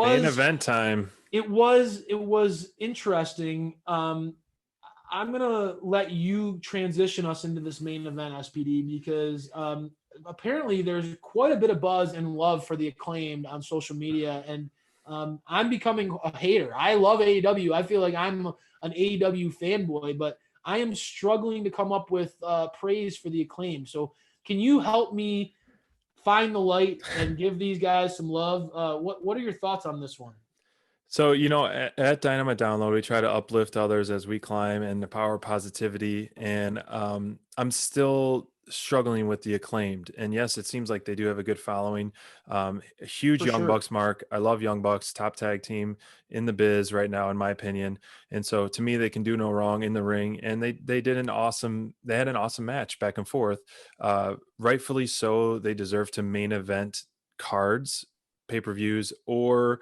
Main was event time. it was interesting. I'm gonna let you transition us into this main event, SPD, because apparently there's quite a bit of buzz and love for the Acclaimed on social media, and I'm becoming a hater. I love AEW. I feel like I'm an AEW fanboy, but I am struggling to come up with praise for the Acclaimed. So, can you help me find the light and give these guys some love? What are your thoughts on this one? So, at Dynamite Download, we try to uplift others as we climb and the power of positivity. And I'm still struggling with the Acclaimed. And yes, it seems like they do have a good following. A huge For Young sure. Bucks mark. I love Young Bucks, top tag team in the biz right now, in my opinion. And so to me, they can do no wrong in the ring. And they had an awesome match back and forth. Rightfully so, they deserve to main event cards, pay-per-views, or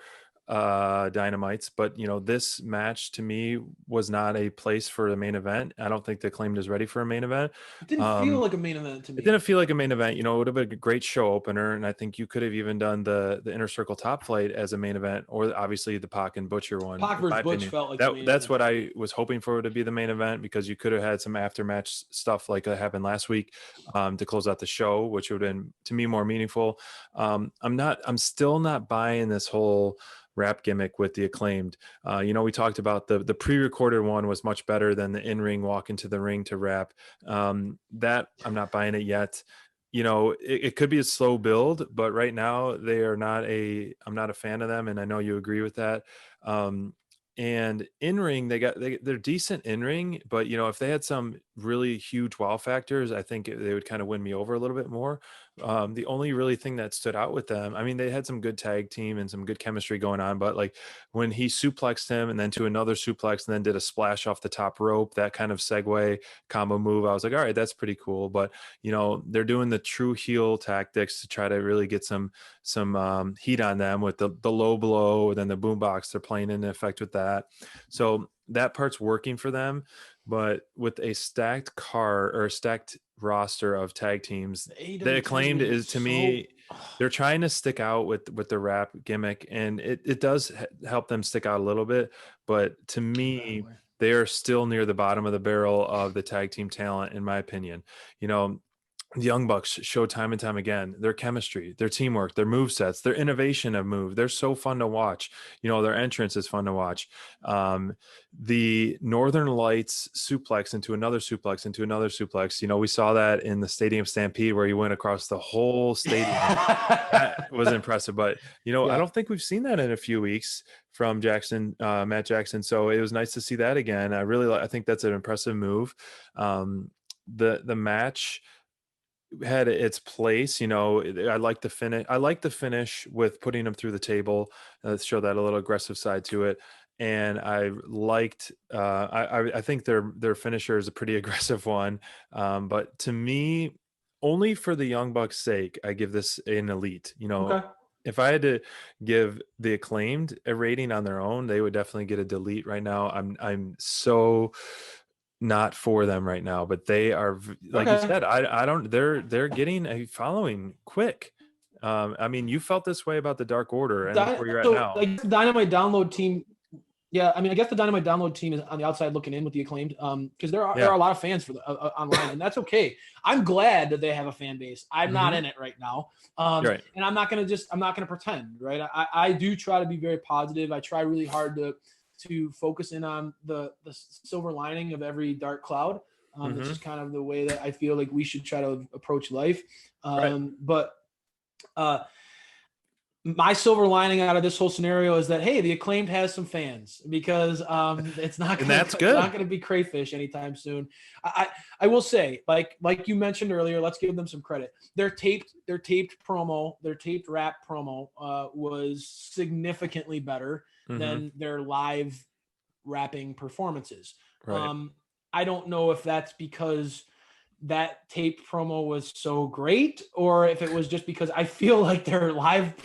Dynamites, but this match to me was not a place for a main event. I don't think the Acclaimed is ready for a main event. It didn't feel um like a main event to it me. didn't feel like a main event. It would have been a great show opener, and I think you could have even done the Inner Circle Top Flight as a main event, or obviously the Pac and Butcher one. Pac In my versus Butch opinion, felt like the that main that's event what to me. I was hoping for to be the main event, because you could have had some after match stuff like that happened last week, to close out the show, which would have been to me more meaningful. I'm still not buying this whole rap gimmick with the Acclaimed. We talked about the pre-recorded one was much better than the in-ring walk into the ring to rap. That I'm not buying it yet. It could be a slow build, but right now they are I'm not a fan of them. And I know you agree with that. And in ring, they're decent in ring, but if they had some really huge wow factors, I think they would kind of win me over a little bit more. The only really thing that stood out with them, I mean, they had some good tag team and some good chemistry going on, but like when he suplexed him and then to another suplex and then did a splash off the top rope, that kind of segue combo move, I was like, all right, that's pretty cool. But they're doing the true heel tactics to try to really get some heat on them with the low blow, and then the boombox. They're playing in effect with that, so that part's working for them. But with a stacked stacked roster of tag teams, The the AEW tag Acclaimed division is, is to so. me, they're trying to stick out with the rap gimmick, and it does help them stick out a little bit. But to me, Exactly. they are still near the bottom of the barrel of the tag team talent, in my opinion. The Young Bucks show time and time again their chemistry, their teamwork, their move sets, their innovation of move. They're so fun to watch. Their entrance is fun to watch. The Northern Lights suplex into another suplex into another suplex. We saw that in the Stadium Stampede where he went across the whole stadium. That was impressive. But I Yeah. don't think we've seen that in a few weeks from Matt Jackson. So it was nice to see that again. I think that's an impressive move. The match had its place. I like the finish. I like the finish with putting him through the table. Show that a little aggressive side to it. And I liked. I think their finisher is a pretty aggressive one. But to me, only for the Young Bucks' sake, I give this an elite. Okay. If I had to give the Acclaimed a rating on their own, they would definitely get a delete right now. I'm so not for them right now, but they are, like you Okay. said, I don't, they're getting a following quick. I mean, you felt this way about the Dark Order, and look where you're at So now. I guess the Dynamite download team. Yeah, I mean, I guess the Dynamite download team is on the outside looking in with the Acclaimed, because there are Yeah. a lot of fans for the online, and that's okay. I'm glad that they have a fan base. I'm not Mm-hmm. in it right now, You're right. and I'm not gonna pretend, right? I do try to be very positive. I try really hard to focus in on the silver lining of every dark cloud. It's Mm-hmm. just kind of the way that I feel like we should try to approach life. Right. But uh, my silver lining out of this whole scenario is that, hey, the Acclaimed has some fans, because And that's it's not good. gonna be crayfish anytime soon. I will say, like you mentioned earlier, let's give them some credit. Their taped rap promo was significantly better Mm-hmm. than their live rapping performances. Right. Um, I don't know if that's because that tape promo was so great, or if it was just because I feel like their live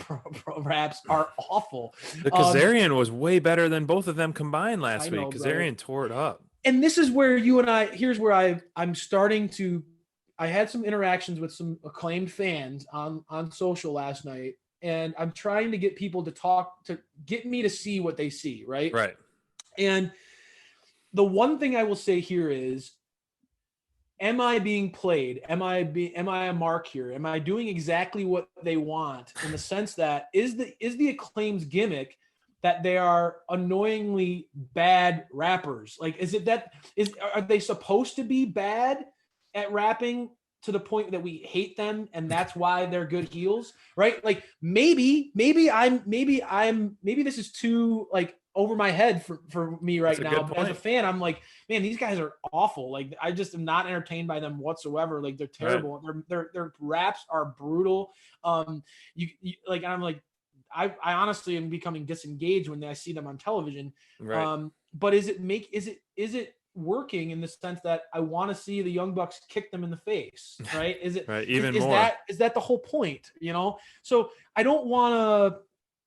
raps are awful. The Um, Kazarian was way better than both of them combined I last week. know, brother. Kazarian tore it up. And this is where you and here's where I'm starting to. I had some interactions with some Acclaimed fans on social last night, and I'm trying to get people to get me to see what they see, right? Right. And the one thing I will say here is, am I being played? Am I a mark here? Am I doing exactly what they want, in the sense that is the Acclaim's gimmick that they are annoyingly bad rappers? Like, are they supposed to be bad at rapping to the point that we hate them and that's why they're good heels, right? Like, maybe this is too like over my head for me right That's a now. good But as a point. fan, I'm like, man, these guys are awful. Like, I just am not entertained by them whatsoever. Like, they're terrible. Right. Their raps are brutal. You like, I'm like, I honestly am becoming disengaged when I see them on television. Right. But is it working in the sense that I want to see the Young Bucks kick them in the face, right? Is it Right. Even is more. that the whole point, you know? So I don't want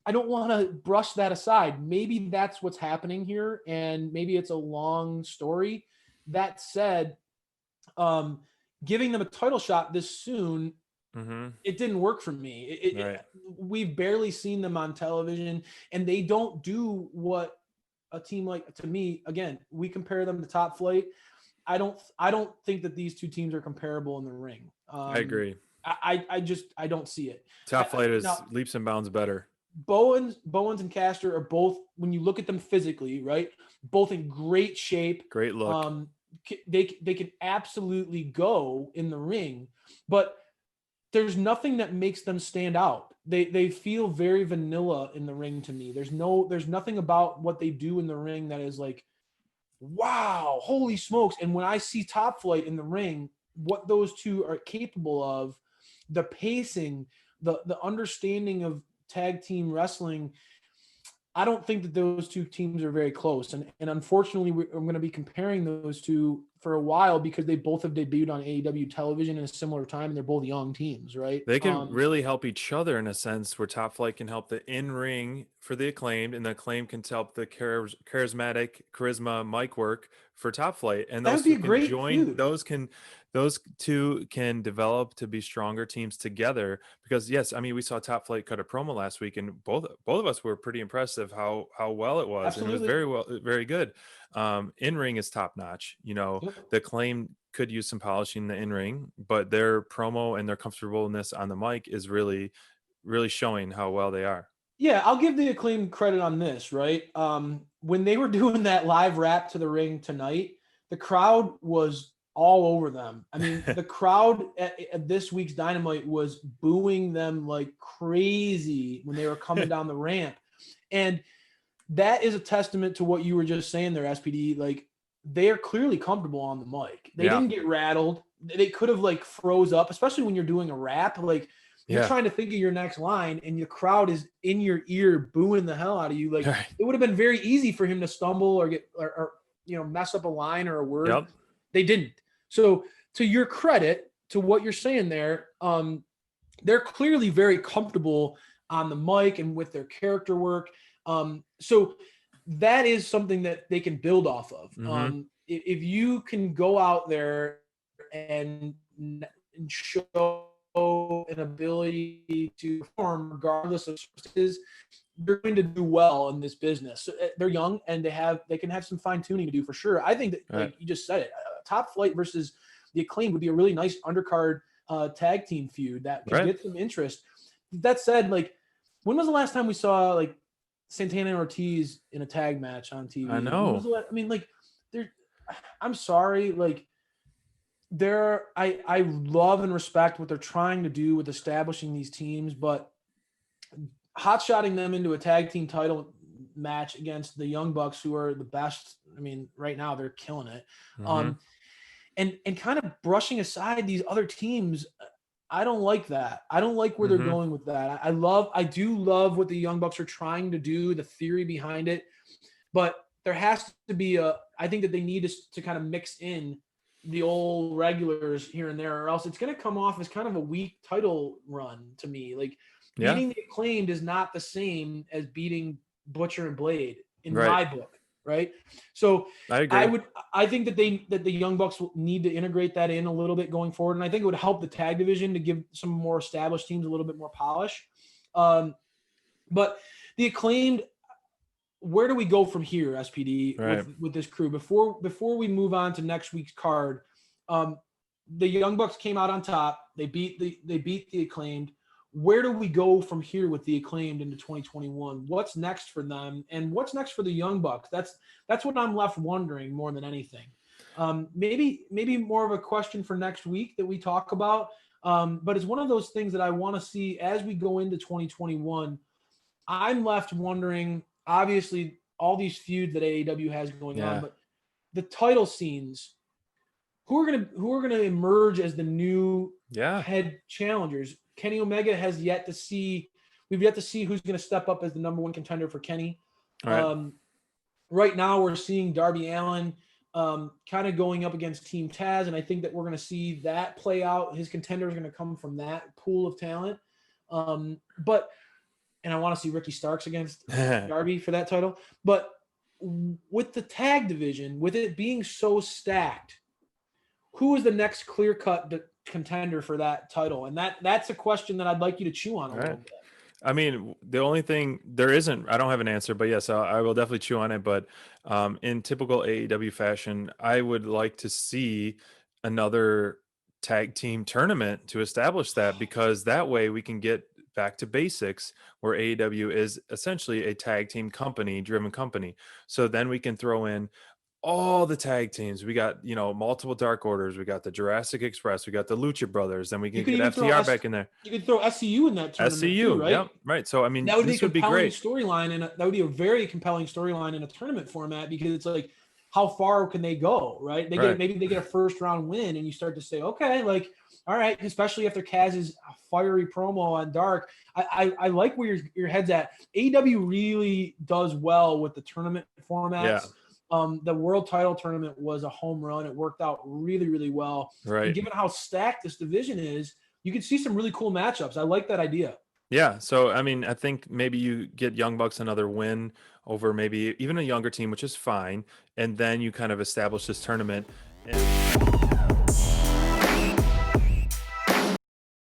to brush that aside. Maybe that's what's happening here, and maybe it's a long story. That said, giving them a title shot this soon, Mm-hmm. it didn't work for me. Right. We've barely seen them on television, and they don't do what a team like, to me, again, we compare them to Top Flight. I don't think that these two teams are comparable in the ring. I agree. I don't see it. Top Flight is Now, leaps and bounds better. Bowens and Caster are both, when you look at them physically, right, both in great shape. Great look. They can absolutely go in the ring, but there's nothing that makes them stand out. They feel very vanilla in the ring to me. There's nothing about what they do in the ring that is like, wow, holy smokes. And when I see Top Flight in the ring, what those two are capable of, the pacing, the understanding of tag team wrestling, I don't think that those two teams are very close. And unfortunately, I'm going to be comparing those two for a while because they both have debuted on AEW television in a similar time, and they're both young teams, right? They can really help each other in a sense where Top Flight can help the in-ring for the Acclaimed, and the Acclaimed can help the charismatic charisma mic work for Top Flight. And That those would be two a can great join, feud. those two can develop to be stronger teams together. Because yes, I mean, we saw Top Flight cut a promo last week, and both of us were pretty impressive how well it was. And it was Absolutely. very good. In-ring is top notch. You know, Yep. the Acclaimed could use some polishing in the in-ring, but their promo and their comfortableness on the mic is really showing how well they are. Yeah, I'll give the Acclaim credit on this, right? When they were doing that live rap to the ring tonight, the crowd was all over them. I mean, the crowd at this week's Dynamite was booing them like crazy when they were coming down the ramp. And that is a testament to what you were just saying there, SPD. Like, they are clearly comfortable on the mic. They Yeah. didn't get rattled. They could have like froze up, especially when you're doing a rap. Like, you're trying to think of your next line and the crowd is in your ear booing the hell out of you. Like, Right. it would have been very easy for him to stumble or get or mess up a line or a word. Yep. They didn't. So to your credit, to what you're saying there, they're clearly very comfortable on the mic and with their character work. So that is something that they can build off of. Mm-hmm. If you can go out there and show an ability to perform regardless of circumstances, you're going to do well in this business. So they're young and they can have some fine tuning to do for sure. I think that, like you just said it, Top Flight versus the Acclaim would be a really nice undercard tag team feud that could get some interest. That said, like, when was the last time we saw like Santana and Ortiz in a tag match on TV? I know. I mean, like, I'm sorry, like, I love and respect what they're trying to do with establishing these teams, but hot-shotting them into a tag team title match against the Young Bucks, who are the best. I mean, right now they're killing it. Mm-hmm. And kind of brushing aside these other teams, I don't like that. I don't like where they're going with that. I do love what the Young Bucks are trying to do, the theory behind it, but there has to be I think that they need to kind of mix in the old regulars here and there, or else it's going to come off as kind of a weak title run to me. Like, beating the Acclaimed is not the same as beating Butcher and Blade in my book, right? So I agree. I think that the Young Bucks will need to integrate that in a little bit going forward, and I think it would help the tag division to give some more established teams a little bit more polish. But the Acclaimed, where do we go from here, SPD, Right. with this crew? Before we move on to next week's card, the Young Bucks came out on top. They beat the Acclaimed. Where do we go from here with the Acclaimed into 2021? What's next for them, and what's next for the Young Bucks? That's what I'm left wondering more than anything. Maybe more of a question for next week that we talk about. But it's one of those things that I want to see as we go into 2021. I'm left wondering, obviously, all these feuds that AEW has going on, but the title scenes, who are gonna emerge as the new head challengers? Kenny Omega we've yet to see who's gonna step up as the number one contender for Kenny. Right. Right now we're seeing Darby Allin kind of going up against Team Taz, and I think that we're gonna see that play out. His contender is gonna come from that pool of talent. And I want to see Ricky Starks against Darby for that title. But with the tag division, with it being so stacked, who is the next clear-cut contender for that title? And that's a question that I'd like you to chew on a little bit. I mean, the only thing there isn't, I don't have an answer, but yes, I will definitely chew on it. But in typical AEW fashion, I would like to see another tag team tournament to establish that, because that way we can get back to basics, where AEW is essentially a tag team driven company. So then we can throw in all the tag teams. We got, multiple Dark Orders. We got the Jurassic Express. We got the Lucha Brothers. Then we can get FTR back in there. You could throw SCU in that tournament too, right? Yep, right. So I mean, that would this be a compelling storyline, and that would be a very compelling storyline in a tournament format, because it's like, how far can they go, right? Maybe they get a first round win, and you start to say, okay, like, all right, especially after Kaz's fiery promo on Dark. I like where your head's at. AEW really does well with the tournament formats. The world title tournament was a home run. It worked out really, really well. Right. And given how stacked this division is, you could see some really cool matchups. I like that idea. Yeah. So, I mean, I think maybe you get Young Bucks another win over maybe even a younger team, which is fine. And then you kind of establish this tournament. And